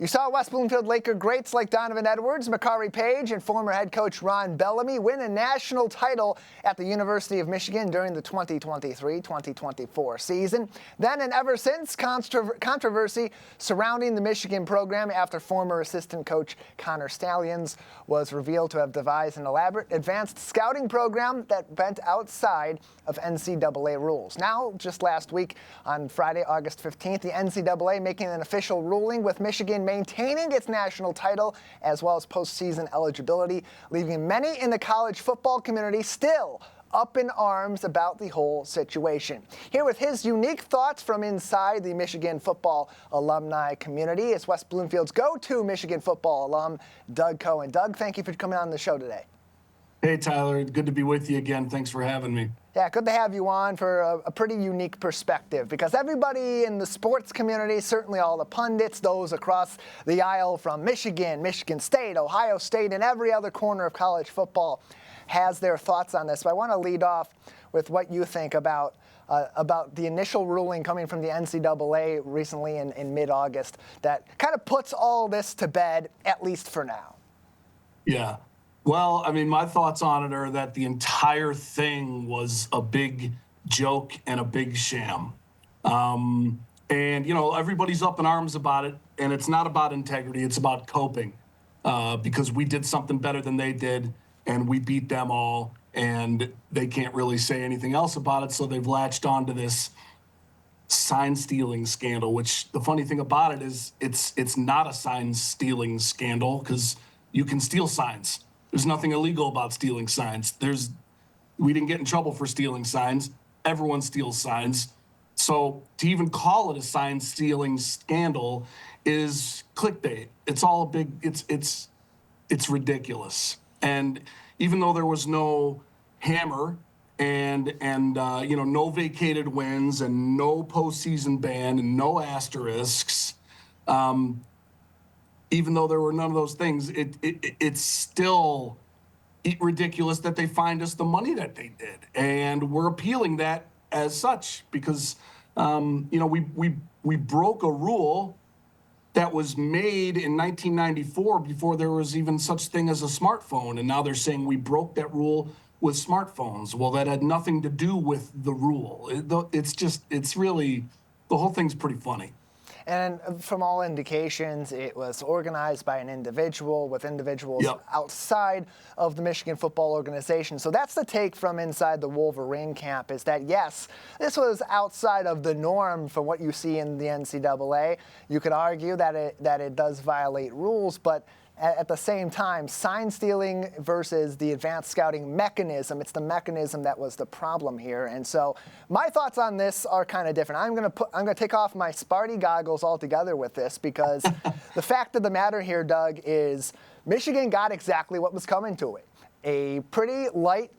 You saw West Bloomfield Laker greats like Donovan Edwards, Makari Page, and former head coach Ron Bellamy win a national title at the University of Michigan during the 2023-2024 season. Then and ever since, controversy surrounding the Michigan program after former assistant coach Connor Stalions was revealed to have devised an elaborate advanced scouting program that went outside of NCAA rules. Now, just last week on Friday, August 15th, the NCAA making an official ruling with Michigan maintaining its national title as well as postseason eligibility, leaving many in the college football community still up in arms about the whole situation. Here with his unique thoughts from inside the Michigan football alumni community is West Bloomfield's go-to Michigan football alum, Doug Cohen. Doug, thank you for coming on the show today. Hey, Tyler. Good to be with you again. Thanks for having me. Yeah, good to have you on for a pretty unique perspective, because everybody in the sports community, certainly all the pundits, those across the aisle from Michigan, Michigan State, Ohio State, and every other corner of college football has their thoughts on this. But I want to lead off with what you think about the initial ruling coming from the NCAA recently in mid-August that kind of puts all this to bed, at least for now. Yeah. Well, I mean, my thoughts on it are that the entire thing was a big joke and a big sham. And, you know, everybody's up in arms about it, and it's not about integrity. It's about coping, because we did something better than they did, and we beat them all, and they can't really say anything else about it, so they've latched onto this sign-stealing scandal, which the funny thing about it is it's not a sign-stealing scandal because you can steal signs. There's nothing illegal about stealing signs. We didn't get in trouble for stealing signs. Everyone steals signs. So to even call it a sign stealing scandal is clickbait. It's all a big, it's ridiculous. And even though there was no hammer and no vacated wins and no postseason ban and no asterisks, even though there were none of those things, it's still ridiculous that they fined us the money that they did. And we're appealing that as such because, we broke a rule that was made in 1994 before there was even such thing as a smartphone. And now they're saying we broke that rule with smartphones. Well, that had nothing to do with the rule. It's really, the whole thing's pretty funny. And from all indications, it was organized by an individual with individuals outside of the Michigan football organization. So that's the take from inside the Wolverine camp, is that, yes, this was outside of the norm from what you see in the NCAA. You could argue that it does violate rules, but at the same time, sign stealing versus the advanced scouting mechanism, it's the mechanism that was the problem here. And so my thoughts on this are kind of different. I'm going to take off my Sparty goggles altogether with this, because the fact of the matter here, Doug, is Michigan got exactly what was coming to it. A pretty light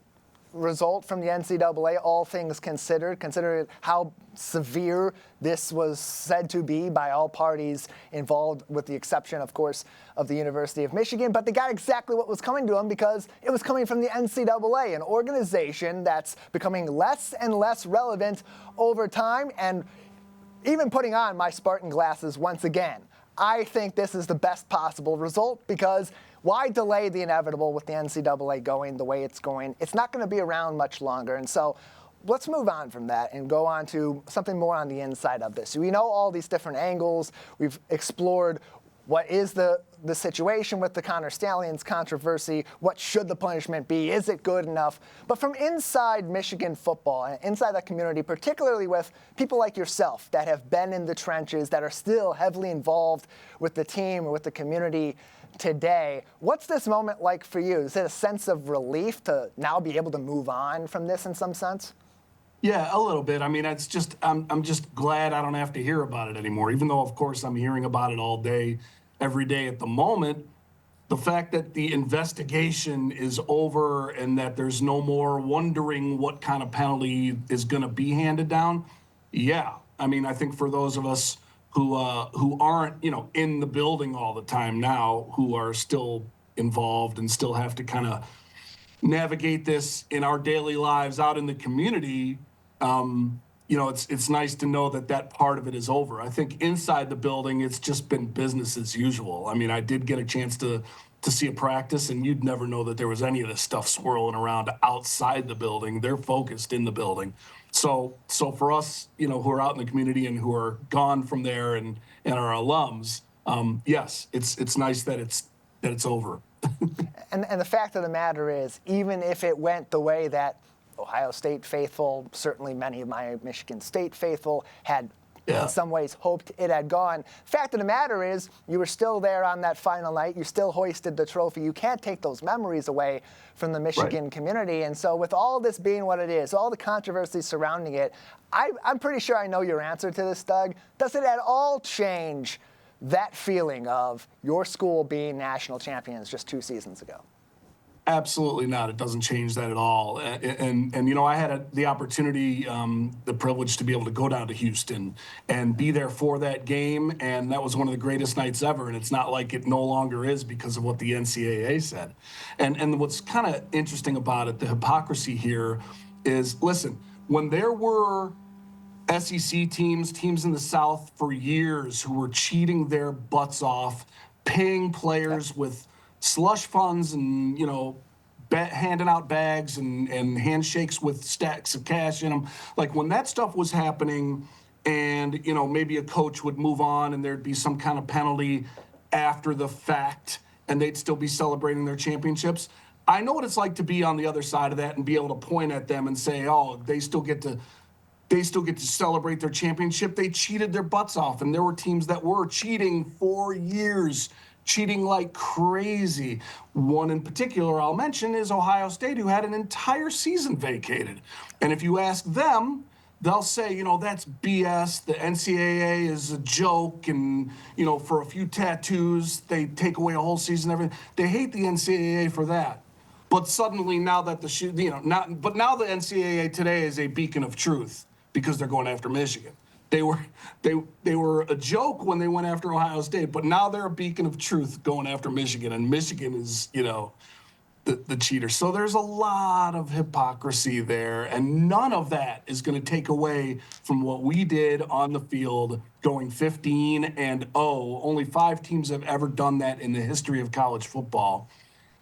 result from the NCAA, all things considered, considering how severe this was said to be by all parties involved, with the exception, of course, of the University of Michigan. But they got exactly what was coming to them because it was coming from the NCAA, an organization that's becoming less and less relevant over time. And even putting on my Spartan glasses once again, I think this is the best possible result, because why delay the inevitable with the NCAA going the way it's going? It's not going to be around much longer. And so let's move on from that and go on to something more on the inside of this. We know all these different angles. We've explored what is the situation with the Connor Stalions controversy. What should the punishment be? Is it good enough? But from inside Michigan football and inside that community, particularly with people like yourself that have been in the trenches, that are still heavily involved with the team or with the community today, what's this moment like for you? Is it a sense of relief to now be able to move on from this in some sense? Yeah, a little bit. I mean, it's just I'm just glad I don't have to hear about it anymore, even though, of course, I'm hearing about it all day, every day at the moment. The fact that the investigation is over and that there's no more wondering what kind of penalty is going to be handed down. Yeah, I mean, I think for those of us who aren't, in the building all the time now, who are still involved and still have to kind of navigate this in our daily lives out in the community, it's nice to know that part of it is over. I think inside the building, it's just been business as usual. I mean, I did get a chance to see a practice, and you'd never know that there was any of this stuff swirling around outside the building. They're focused in the building. So for us, who are out in the community and who are gone from there and are alums, yes, it's nice that it's over. And the fact of the matter is, even if it went the way that Ohio State faithful, certainly many of my Michigan State faithful, had in some ways hoped it had gone. Fact of the matter is, you were still there on that final night. You still hoisted the trophy. You can't take those memories away from the Michigan community. And so with all this being what it is, all the controversy surrounding it, I'm pretty sure I know your answer to this, Doug. Does it at all change that feeling of your school being national champions just 2 seasons ago? Absolutely not. It doesn't change that at all. And I had the opportunity, the privilege to be able to go down to Houston and be there for that game. And that was one of the greatest nights ever. And it's not like it no longer is because of what the NCAA said. And what's kind of interesting about it, the hypocrisy here is, listen, when there were SEC teams in the South for years who were cheating their butts off, paying players with slush funds and, handing out bags and handshakes with stacks of cash in them. Like when that stuff was happening and, maybe a coach would move on and there'd be some kind of penalty after the fact and they'd still be celebrating their championships. I know what it's like to be on the other side of that and be able to point at them and say, oh, they still get to celebrate their championship. They cheated their butts off. And there were teams that were cheating for years, cheating like crazy. One in particular I'll mention is Ohio State, who had an entire season vacated. And if you ask them, they'll say, that's BS. The NCAA is a joke. And, for a few tattoos, they take away a whole season, everything. They hate the NCAA for that. But suddenly now that now the NCAA today is a beacon of truth because they're going after Michigan. They were a joke when they went after Ohio State, but now they're a beacon of truth going after Michigan, and Michigan is, the cheater. So there's a lot of hypocrisy there, and none of that is going to take away from what we did on the field, going 15-0. Only 5 teams have ever done that in the history of college football.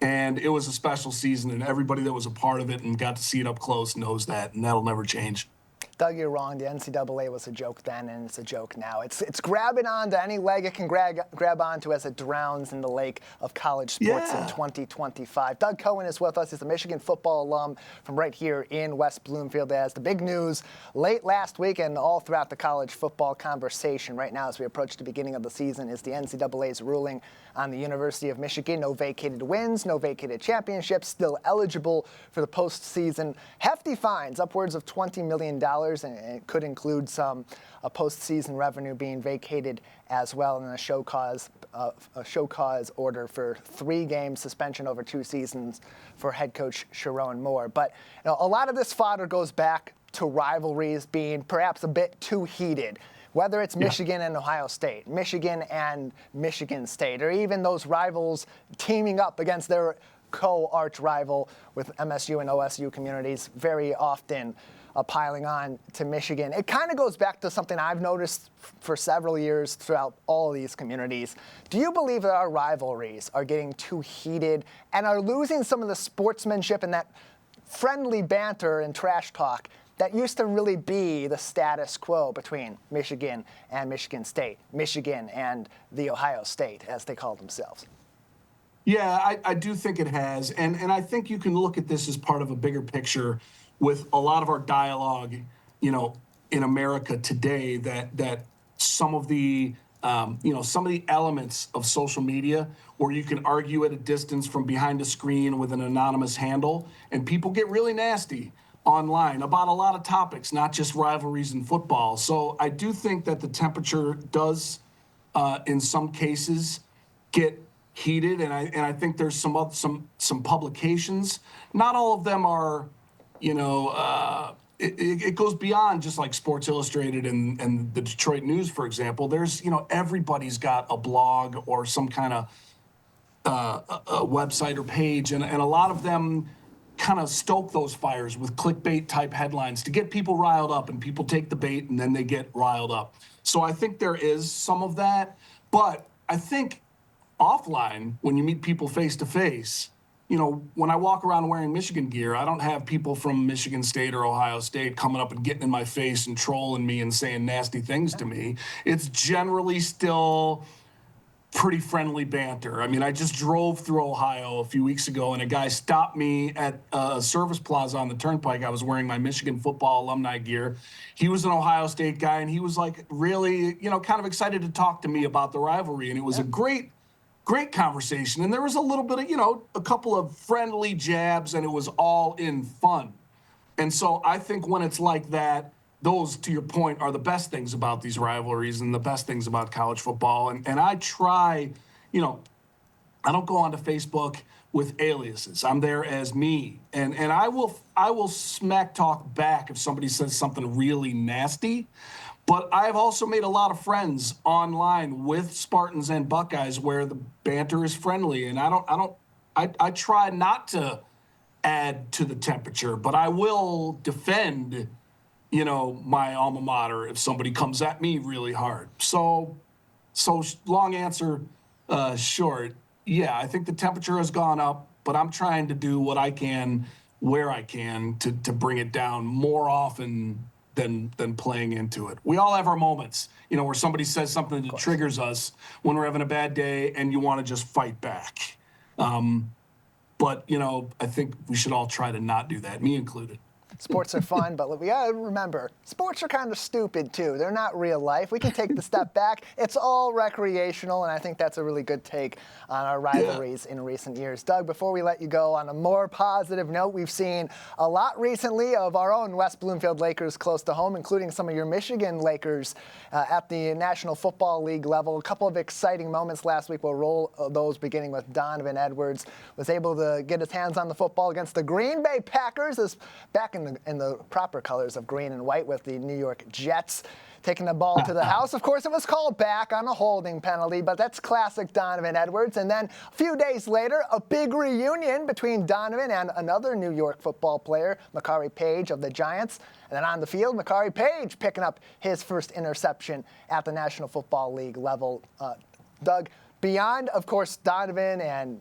And it was a special season, and everybody that was a part of it and got to see it up close knows that, and that'll never change. Doug, you're wrong. The NCAA was a joke then, and it's a joke now. It's grabbing onto any leg it can grab onto as it drowns in the lake of college sports in 2025. Doug Cohen is with us. He's a Michigan football alum from right here in West Bloomfield. As the big news late last week and all throughout the college football conversation right now as we approach the beginning of the season is the NCAA's ruling on the University of Michigan. No vacated wins, no vacated championships, still eligible for the postseason. Hefty fines, upwards of $20 million, and it could include some postseason revenue being vacated as well, and a show cause order for 3-game suspension over 2 seasons for head coach Sharon Moore. But a lot of this fodder goes back to rivalries being perhaps a bit too heated. Whether it's Michigan and Ohio State, Michigan and Michigan State, or even those rivals teaming up against their co-arch rival with MSU and OSU communities very often piling on to Michigan. It kind of goes back to something I've noticed for several years throughout all of these communities. Do you believe that our rivalries are getting too heated and are losing some of the sportsmanship and that friendly banter and trash talk that used to really be the status quo between Michigan and Michigan State, Michigan and the Ohio State, as they call themselves? Yeah, I do think it has. And I think you can look at this as part of a bigger picture with a lot of our dialogue, in America today that some of the elements of social media where you can argue at a distance from behind a screen with an anonymous handle, and people get really nasty online about a lot of topics, not just rivalries in football. So I do think that the temperature does, in some cases, get heated, and I think there's some publications. Not all of them are, it goes beyond just like Sports Illustrated and the Detroit News, for example. There's, everybody's got a blog or some kind of a website or page, and a lot of them kind of stoke those fires with clickbait type headlines to get people riled up, and people take the bait and then they get riled up. So I think there is some of that, but I think offline, when you meet people face to face, when I walk around wearing Michigan gear, I don't have people from Michigan State or Ohio State coming up and getting in my face and trolling me and saying nasty things to me. It's generally still pretty friendly banter. I mean, I just drove through Ohio a few weeks ago, and a guy stopped me at a service plaza on the Turnpike. I was wearing my Michigan football alumni gear. He was an Ohio State guy, and he was like really, kind of excited to talk to me about the rivalry. And it was a great conversation. And there was a little bit of, a couple of friendly jabs, and it was all in fun. And so I think when it's like that, those, to your point, are the best things about these rivalries and the best things about college football. And I try, I don't go onto Facebook with aliases. I'm there as me. And I will smack talk back if somebody says something really nasty. But I've also made a lot of friends online with Spartans and Buckeyes where the banter is friendly. And I try not to add to the temperature, but I will defend my alma mater if somebody comes at me really hard. So long answer, short. Yeah, I think the temperature has gone up, but I'm trying to do what I can, where I can to bring it down more often than playing into it. We all have our moments, where somebody says something that triggers us when we're having a bad day and you want to just fight back. But I think we should all try to not do that, me included. Sports are fun, but we got to remember, sports are kind of stupid, too. They're not real life. We can take the step back. It's all recreational, and I think that's a really good take on our rivalries in recent years. Doug, before we let you go, on a more positive note, we've seen a lot recently of our own West Bloomfield Lakers close to home, including some of your Michigan Lakers at the National Football League level. A couple of exciting moments last week. We'll roll those, beginning with Donovan Edwards. Was able to get his hands on the football against the Green Bay Packers, back in the proper colors of green and white with the New York Jets, taking the ball to the house. Of course, it was called back on a holding penalty, but that's classic Donovan Edwards. And then a few days later, a big reunion between Donovan and another New York football player, Makari Page of the Giants. And then on the field, Makari Page picking up his first interception at the National Football League level. Doug, beyond, of course, Donovan and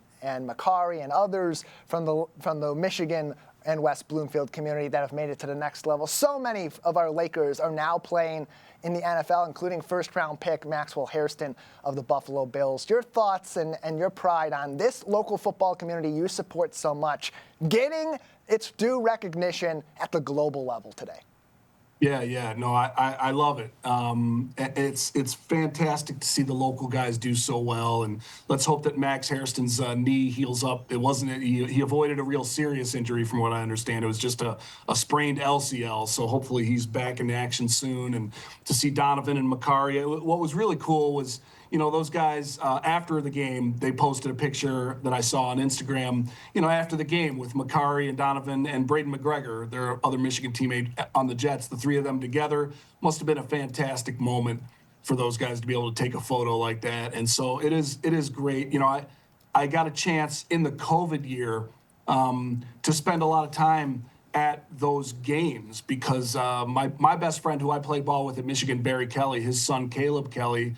Makari and others from the Michigan and West Bloomfield community that have made it to the next level, so many of our Lakers are now playing in the NFL, including first-round pick Maxwell Hairston of the Buffalo Bills. Your thoughts and your pride on this local football community you support so much, getting its due recognition at the global level today. Yeah. No, I love it. It's fantastic to see the local guys do so well, and let's hope that Max Hairston's knee heals up. He avoided a real serious injury from what I understand. It was just a sprained LCL, so hopefully he's back in action soon. And to see Donovan and Makari, what was really cool was, those guys, after the game, they posted a picture that I saw on Instagram, after the game with Makari and Donovan and Braden McGregor, their other Michigan teammate on the Jets, the three of them together. Must have been a fantastic moment for those guys to be able to take a photo like that. And so it is great. I got a chance in the COVID year to spend a lot of time at those games because my best friend who I played ball with at Michigan, Barry Kelly, his son Caleb Kelly,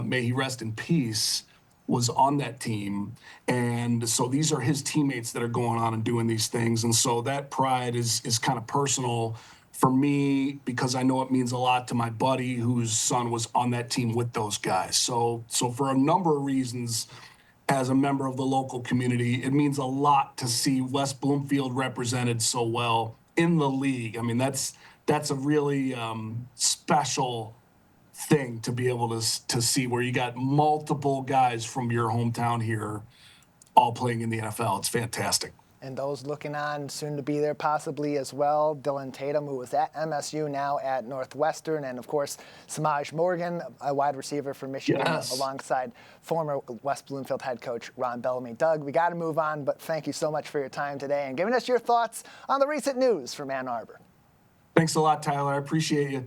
may he rest in peace, was on that team. And so these are his teammates that are going on and doing these things. And so that pride is kind of personal for me because I know it means a lot to my buddy whose son was on that team with those guys. So for a number of reasons, as a member of the local community, it means a lot to see West Bloomfield represented so well in the league. I mean, that's a really special thing to be able to see where you got multiple guys from your hometown here all playing in the NFL. It's fantastic. And those looking on, soon to be there possibly as well, Dylan Tatum, who was at MSU, now at Northwestern, and of course, Samaj Morgan, a wide receiver for Michigan, alongside former West Bloomfield head coach Ron Bellamy. Doug, we got to move on, but thank you so much for your time today and giving us your thoughts on the recent news from Ann Arbor. Thanks a lot, Tyler. I appreciate you.